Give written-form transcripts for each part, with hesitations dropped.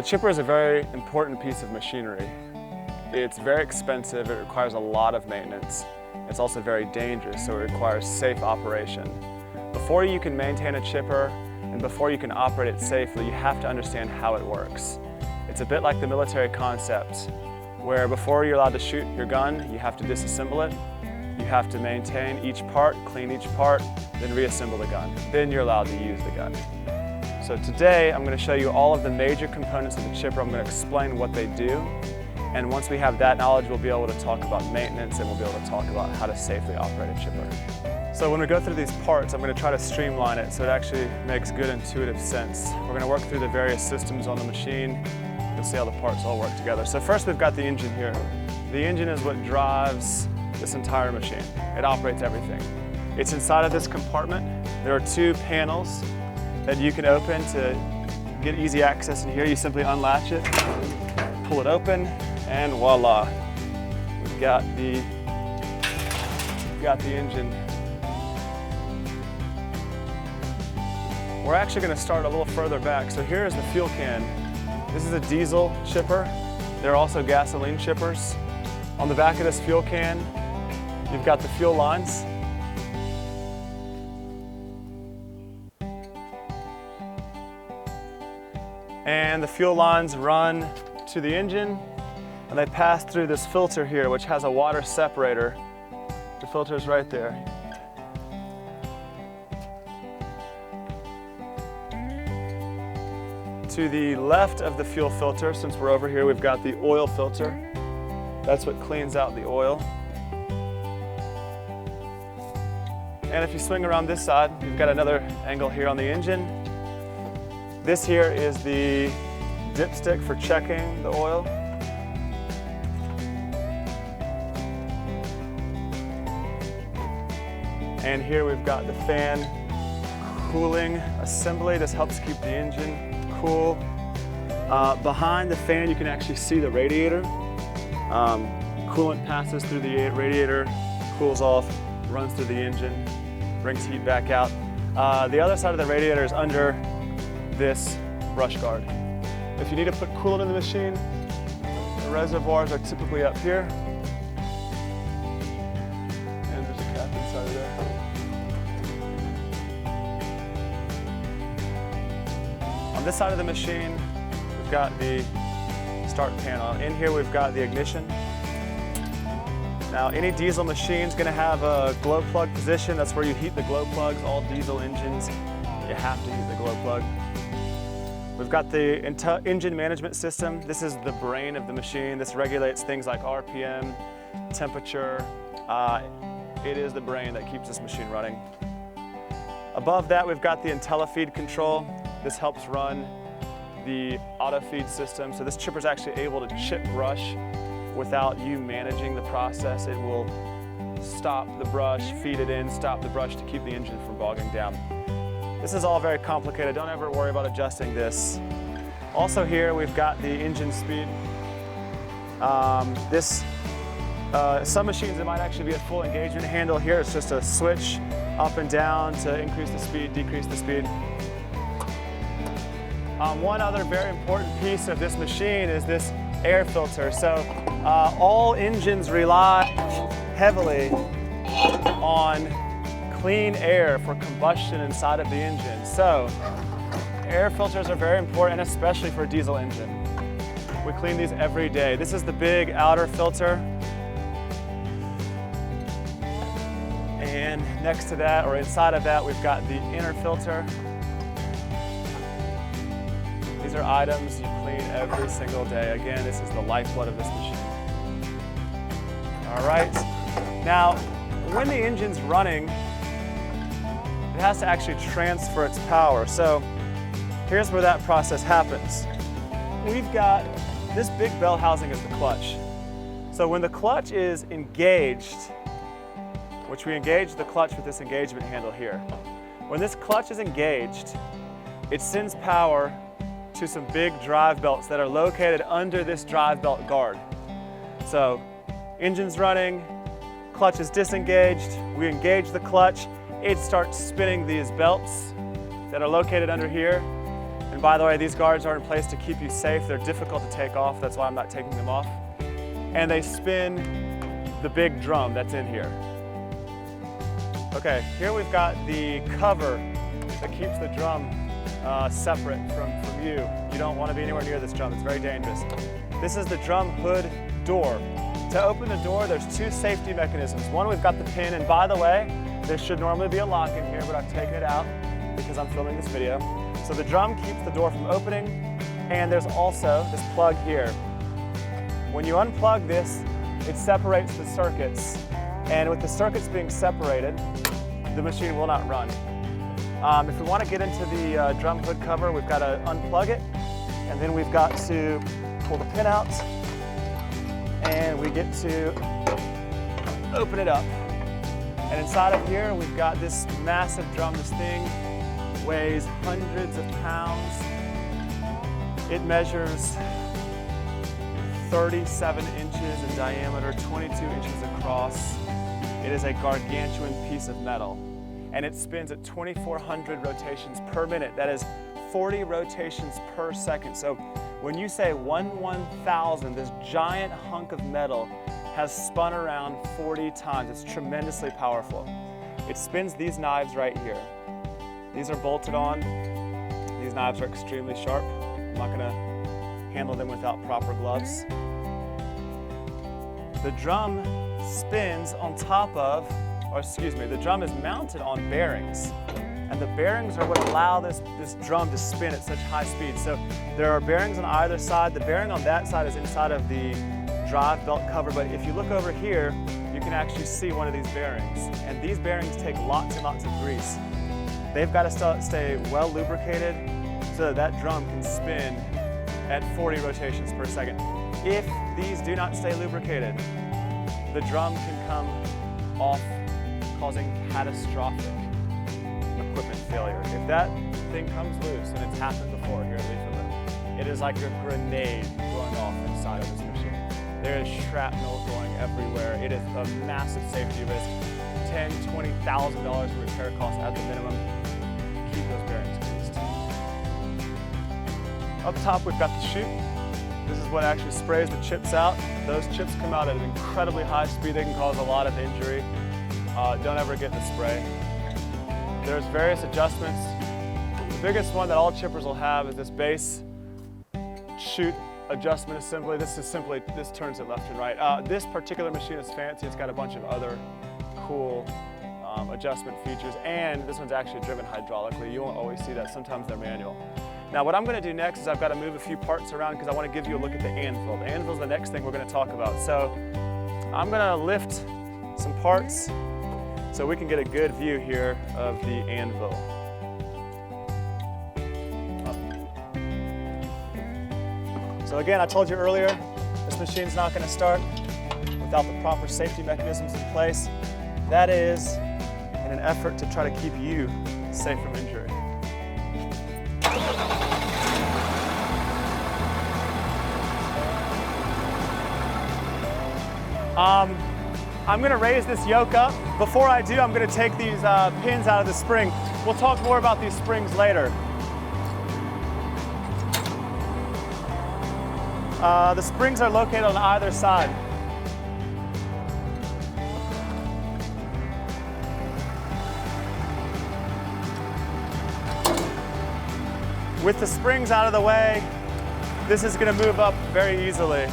The chipper is a very important piece of machinery. It's very expensive, it requires a lot of maintenance. It's also very dangerous, so it requires safe operation. Before you can maintain a chipper and before you can operate it safely, you have to understand how it works. It's a bit like the military concept, where before you're allowed to shoot your gun, you have to disassemble it. You have to maintain each part, clean each part, then reassemble the gun. Then you're allowed to use the gun. So today, I'm going to show you all of the major components of the chipper. I'm going to explain what they do. And once we have that knowledge, we'll be able to talk about maintenance and we'll be able to talk about how to safely operate a chipper. So when we go through these parts, I'm going to try to streamline it so it actually makes good intuitive sense. We're going to work through the various systems on the machine. You'll see how the parts all work together. So first we've got the engine here. The engine is what drives this entire machine. It operates everything. It's inside of this compartment. There are two panels that you can open to get easy access in here. You simply unlatch it, pull it open, and voila. We've got the engine. We're actually going to start a little further back. So here is the fuel can. This is a diesel chipper. There are also gasoline chippers. On the back of this fuel can, you've got the fuel lines. And the fuel lines run to the engine and they pass through this filter here, which has a water separator. The filter is right there. To the left of the fuel filter, since we're over here, we've got the oil filter. That's what cleans out the oil. And if you swing around this side, you've got another angle here on the engine. This here is the dipstick for checking the oil. And here we've got the fan cooling assembly. This helps keep the engine cool. Behind the fan, you can actually see the radiator. Coolant passes through the radiator, cools off, runs through the engine, brings heat back out. The other side of the radiator is under this brush guard. If you need to put coolant in the machine, the reservoirs are typically up here. And there's a cap inside of there. On this side of the machine, we've got the start panel. In here we've got the ignition. Now any diesel machine is going to have a glow plug position. That's where you heat the glow plugs. All diesel engines, you have to heat the glow plug. We've got the engine management system. This is the brain of the machine. This regulates things like RPM, temperature. It is the brain that keeps this machine running. Above that, we've got the IntelliFeed control. This helps run the auto feed system. So this chipper is actually able to chip brush without you managing the process. It will stop the brush, feed it in, stop the brush to keep the engine from bogging down. This is all very complicated. Don't ever worry about adjusting this. Also here, we've got the engine speed. Some machines, it might actually be a full engagement handle. Here, it's just a switch up and down to increase the speed, decrease the speed. One other very important piece of this machine is this air filter. So all engines rely heavily on clean air for combustion inside of the engine. So air filters are very important, especially for a diesel engine. We clean these every day. This is the big outer filter. And next to that, or inside of that, we've got the inner filter. These are items you clean every single day. Again, this is the lifeblood of this machine. All right. Now, when the engine's running, it has to actually transfer its power. So here's where that process happens. We've got this big bell housing is the clutch. So when the clutch is engaged, which we engage the clutch with this engagement handle here. When this clutch is engaged, it sends power to some big drive belts that are located under this drive belt guard. So engine's running, clutch is disengaged, we engage the clutch, it starts spinning these belts that are located under here, and And by the way, these guards are in place to keep you safe. They're difficult to take off, that's why I'm not taking them off. And they spin the big drum that's in here. Okay, here we've got the cover that keeps the drum separate from you. You don't want to be anywhere near this drum, it's very dangerous. This is the drum hood door. To open the door, there's two safety mechanisms. One, we've got the pin, and by the way, there should normally be a lock in here, but I've taken it out because I'm filming this video. So the drum keeps the door from opening, and there's also this plug here. When you unplug this, it separates the circuits, and with the circuits being separated, the machine will not run. If we want to get into the drum hood cover, we've got to unplug it, and then we've got to pull the pin out, and we get to open it up. And inside of here, we've got this massive drum. This thing weighs hundreds of pounds. It measures 37 inches in diameter, 22 inches across. It is a gargantuan piece of metal, and it spins at 2,400 rotations per minute. That is 40 rotations per second. So when you say 1/1000, this giant hunk of metal has spun around 40 times. It's tremendously powerful. It spins these knives right here. These are bolted on. These knives are extremely sharp. I'm not gonna handle them without proper gloves. The drum spins on top of, the drum is mounted on bearings. And the bearings are what allow this drum to spin at such high speed. So there are bearings on either side. The bearing on that side is inside of the drive belt cover, but if you look over here, you can actually see one of these bearings. And these bearings take lots and lots of grease. They've got to stay well lubricated so that that drum can spin at 40 rotations per second. If these do not stay lubricated, the drum can come off, causing catastrophic equipment failure. If that thing comes loose, and it's happened before here at Leaf, it is like a grenade going off inside of this machine. There is shrapnel going everywhere. It is a massive safety risk. $10,000, $20,000 in repair costs at the minimum. Keep those bearings greased. Up top, we've got the chute. This is what actually sprays the chips out. Those chips come out at an incredibly high speed. They can cause a lot of injury. Don't ever get the spray. There's various adjustments. The biggest one that all chippers will have is this base chute adjustment assembly. This turns it left and right. This particular machine is fancy. It's got a bunch of other cool adjustment features, and this one's actually driven hydraulically. You won't always see that. Sometimes they're manual. Now what I'm going to do next is I've got to move a few parts around because I want to give you a look at the anvil. The anvil is the next thing we're going to talk about. So I'm going to lift some parts so we can get a good view here of the anvil. So again, I told you earlier, this machine's not going to start without the proper safety mechanisms in place. That is in an effort to try to keep you safe from injury. I'm going to raise this yoke up. Before I do, I'm going to take these pins out of the spring. We'll talk more about these springs later. The springs are located on either side. With the springs out of the way, this is going to move up very easily.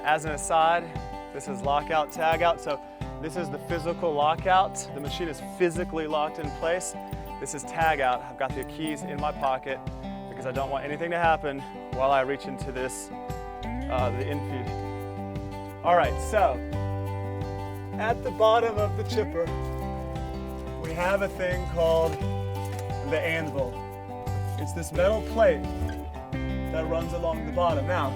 As an aside, this is lockout, tagout. So this is the physical lockout. The machine is physically locked in place. This is tagout. I've got the keys in my pocket because I don't want anything to happen while I reach into this, the infeed. All right, so at the bottom of the chipper, we have a thing called the anvil. It's this metal plate that runs along the bottom. Now,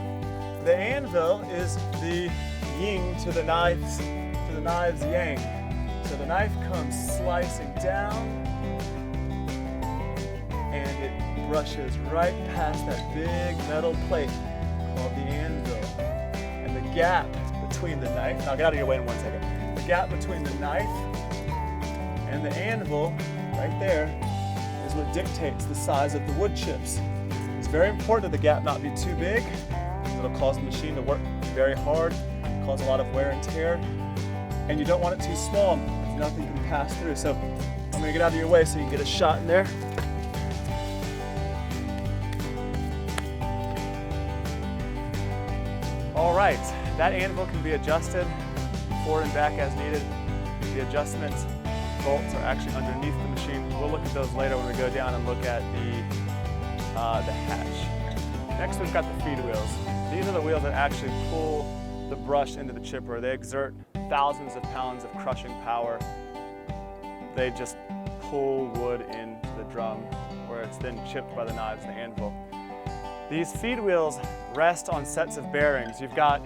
the anvil is the yin to the knife's yang. So So the knife comes slicing down, and it brushes right past that big metal plate called the anvil. And the gap between the knife, and I'll get out of your way in 1 second. The gap between the knife and the anvil, right there, is what dictates the size of the wood chips. It's very important that the gap not be too big, because it'll cause the machine to work very hard, cause a lot of wear and tear. And you don't want it too small, because nothing can pass through. So I'm gonna get out of your way so you can get a shot in there. All right, that anvil can be adjusted forward and back as needed. The adjustment bolts are actually underneath the machine. We'll look at those later when we go down and look at the hatch. Next, we've got the feed wheels. These are the wheels that actually pull the brush into the chipper. They exert thousands of pounds of crushing power. They just pull wood into the drum where it's then chipped by the knives and the anvil. These feed wheels rest on sets of bearings. You've got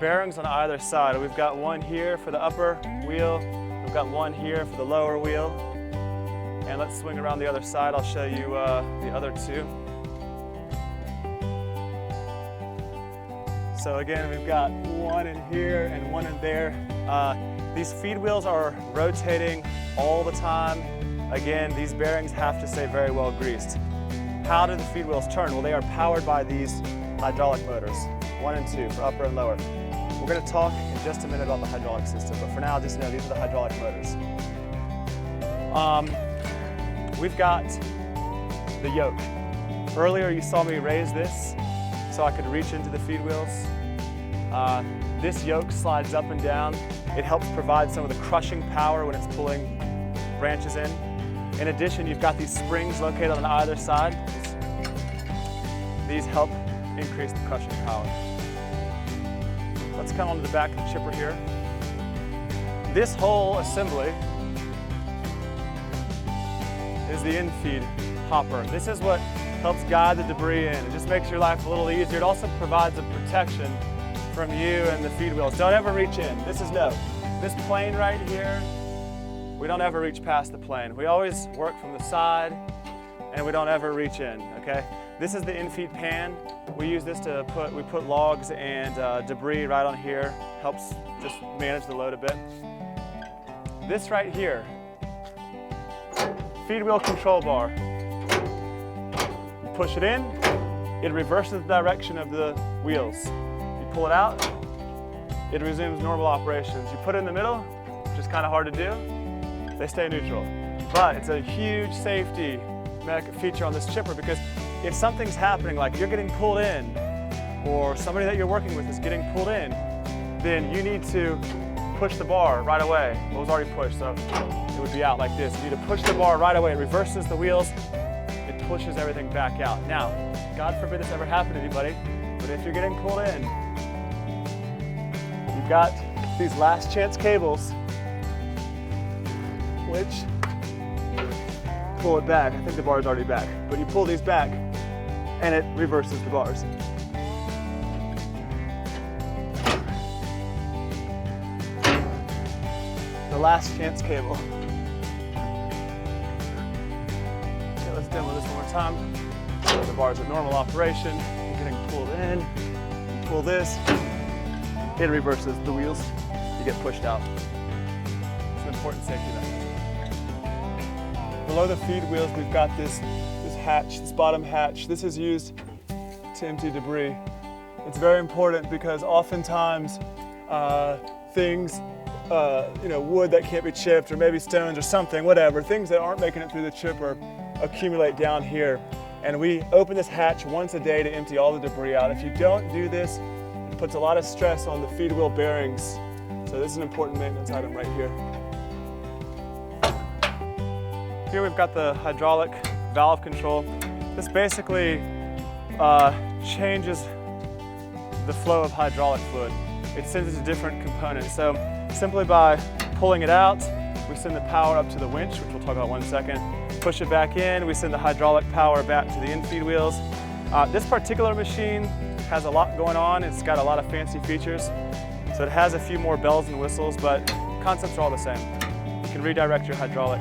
bearings on either side. We've got one here for the upper wheel. We've got one here for the lower wheel. And let's swing around the other side. I'll show you the other two. So again, we've got one in here and one in there. These feed wheels are rotating all the time. Again, these bearings have to stay very well greased. How do the feed wheels turn? Well, they are powered by these hydraulic motors, 1 and 2 for upper and lower. We're going to talk in just a minute about the hydraulic system, but for now, just know these are the hydraulic motors. We've got the yoke. Earlier, you saw me raise this so I could reach into the feed wheels. This yoke slides up and down. It helps provide some of the crushing power when it's pulling branches in. In addition, you've got these springs located on either side. These help increase the crushing power. Let's come onto the back of the chipper here. This whole assembly is the Infeed Hopper. This is what helps guide the debris in. It just makes your life a little easier. It also provides a protection from you and the feed wheels. Don't ever reach in. This plane right here, we don't ever reach past the plane. We always work from the side and we don't ever reach in, okay? This is the Infeed pan. We use this to put logs and debris right on here. Helps just manage the load a bit. This right here, feed wheel control bar. You push it in, it reverses the direction of the wheels. You pull it out, it resumes normal operations. You put it in the middle, which is kind of hard to do, they stay neutral. But it's a huge safety feature on this chipper, because if something's happening, like you're getting pulled in, or somebody that you're working with is getting pulled in, then you need to push the bar right away. Well, it was already pushed, so it would be out like this. You need to push the bar right away. It reverses the wheels. It pushes everything back out. Now, God forbid this ever happened to anybody, but if you're getting pulled in, you've got these last chance cables, which pull it back. I think the bar is already back, but you pull these back and it reverses the bars. The last chance cable. Okay, let's demo this one more time. The bar's at normal operation. You're getting pulled in. You pull this, it reverses the wheels. You get pushed out. It's an important safety measure. Below the feed wheels, we've got this hatch, this bottom hatch. This is used to empty debris. It's very important because oftentimes things, wood that can't be chipped, or maybe stones or something, whatever, things that aren't making it through the chipper accumulate down here. And we open this hatch once a day to empty all the debris out. If you don't do this, it puts a lot of stress on the feed wheel bearings. So this is an important maintenance item right here. Here we've got the hydraulic valve control. This basically changes the flow of hydraulic fluid. It sends it to different components. So simply by pulling it out, we send the power up to the winch, which we'll talk about in 1 second. Push it back in, we send the hydraulic power back to the Infeed wheels. This particular machine has a lot going on. It's got a lot of fancy features. So it has a few more bells and whistles, but concepts are all the same. can redirect your hydraulic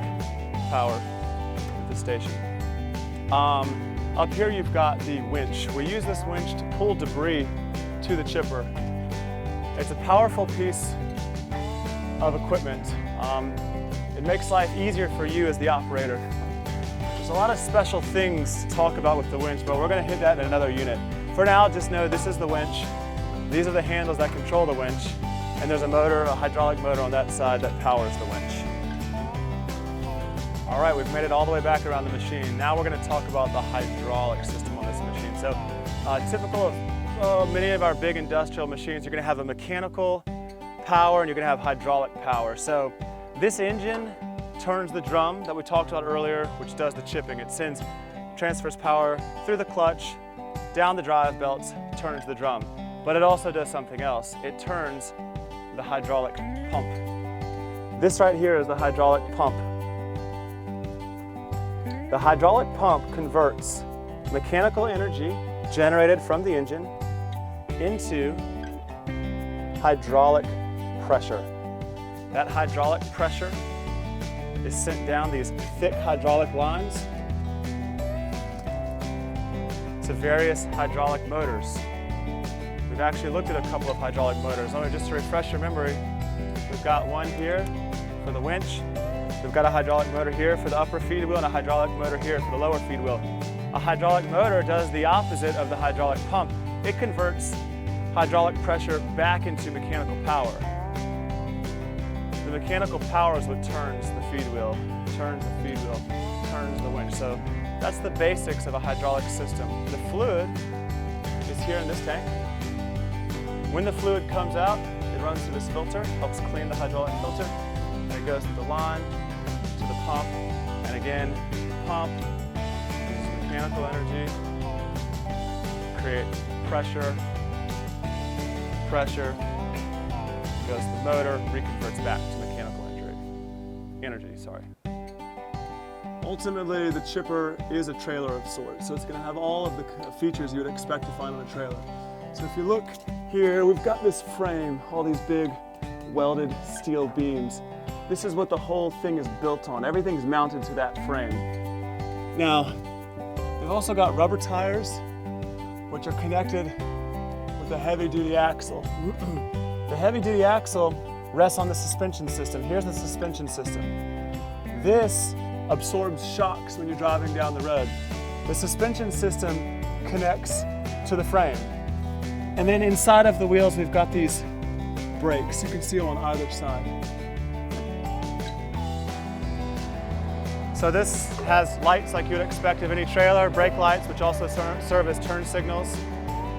power at the station. Up here you've got the winch. We use this winch to pull debris to the chipper. It's a powerful piece of equipment. It makes life easier for you as the operator. There's a lot of special things to talk about with the winch, but we're going to hit that in another unit. For now, just know this is the winch. These are the handles that control the winch, and there's a motor, a hydraulic motor on that side that powers the winch. All right, we've made it all the way back around the machine. Now we're going to talk about the hydraulic system on this machine. So typical of many of our big industrial machines, you're going to have a mechanical power and you're going to have hydraulic power. So this engine turns the drum that we talked about earlier, which does the chipping. It transfers power through the clutch, down the drive belts, turns the drum. But it also does something else. It turns the hydraulic pump. This right here is the hydraulic pump. The hydraulic pump converts mechanical energy generated from the engine into hydraulic pressure. That hydraulic pressure is sent down these thick hydraulic lines to various hydraulic motors. We've actually looked at a couple of hydraulic motors. Just to refresh your memory, we've got one here for the winch. We've got a hydraulic motor here for the upper feed wheel and a hydraulic motor here for the lower feed wheel. A hydraulic motor does the opposite of the hydraulic pump. It converts hydraulic pressure back into mechanical power. The mechanical power is what turns the feed wheel, turns the winch. So that's the basics of a hydraulic system. The fluid is here in this tank. When the fluid comes out, it runs through this filter, helps clean the hydraulic filter, and it goes through the line to the pump, and again, pump uses mechanical energy, create pressure, goes to the motor, reconverts back to mechanical energy. Ultimately, the chipper is a trailer of sorts, so it's going to have all of the features you would expect to find on a trailer. So if you look here, we've got this frame, all these big welded steel beams. This is what the whole thing is built on. Everything's mounted to that frame. Now, we've also got rubber tires, which are connected with a heavy-duty axle. The heavy-duty axle rests on the suspension system. Here's the suspension system. This absorbs shocks when you're driving down the road. The suspension system connects to the frame. And then inside of the wheels, we've got these brakes. You can see them on either side. So this has lights like you'd expect of any trailer, brake lights, which also serve as turn signals.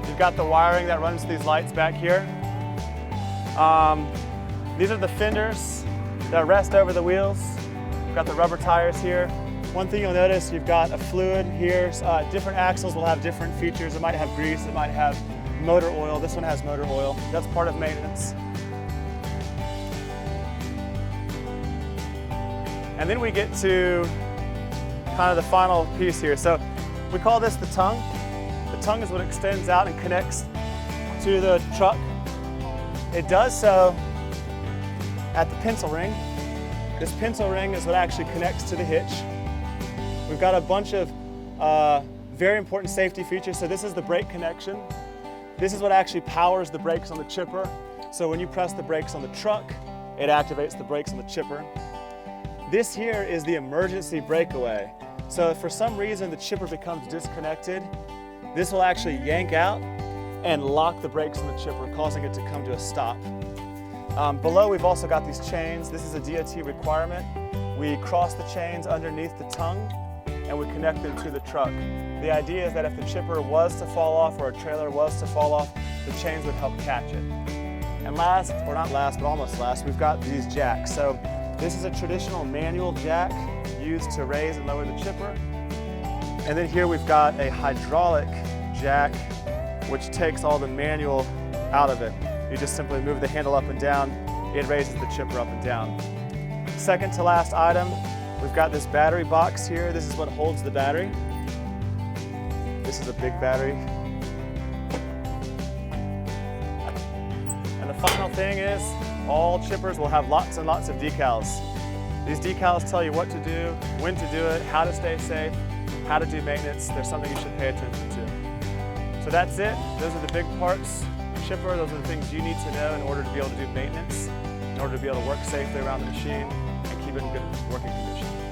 You've got the wiring that runs these lights back here. These are the fenders that rest over the wheels. We've got the rubber tires here. One thing you'll notice, you've got a fluid here. Different axles will have different features. It might have grease, it might have motor oil. This one has motor oil. That's part of maintenance. And then we get to kind of the final piece here. So we call this the tongue. The tongue is what extends out and connects to the truck. It does so at the pencil ring. This pencil ring is what actually connects to the hitch. We've got a bunch of very important safety features. So this is the brake connection. This is what actually powers the brakes on the chipper. So when you press the brakes on the truck, it activates the brakes on the chipper. This here is the emergency breakaway. So if for some reason the chipper becomes disconnected, this will actually yank out and lock the brakes on the chipper, causing it to come to a stop. Below, we've also got these chains. This is a DOT requirement. We cross the chains underneath the tongue and we connect them to the truck. The idea is that if the chipper was to fall off or a trailer was to fall off, the chains would help catch it. And last, or not last, but almost last, we've got these jacks. So this is a traditional manual jack used to raise and lower the chipper. And then here we've got a hydraulic jack, which takes all the manual out of it. You just simply move the handle up and down, it raises the chipper up and down. Second to last item, we've got this battery box here. This is what holds the battery. This is a big battery. And the final thing is, all chippers will have lots and lots of decals. These decals tell you what to do, when to do it, how to stay safe, how to do maintenance. There's something you should pay attention to. So that's it. Those are the big parts. Chipper, those are the things you need to know in order to be able to do maintenance, in order to be able to work safely around the machine and keep it in good working condition.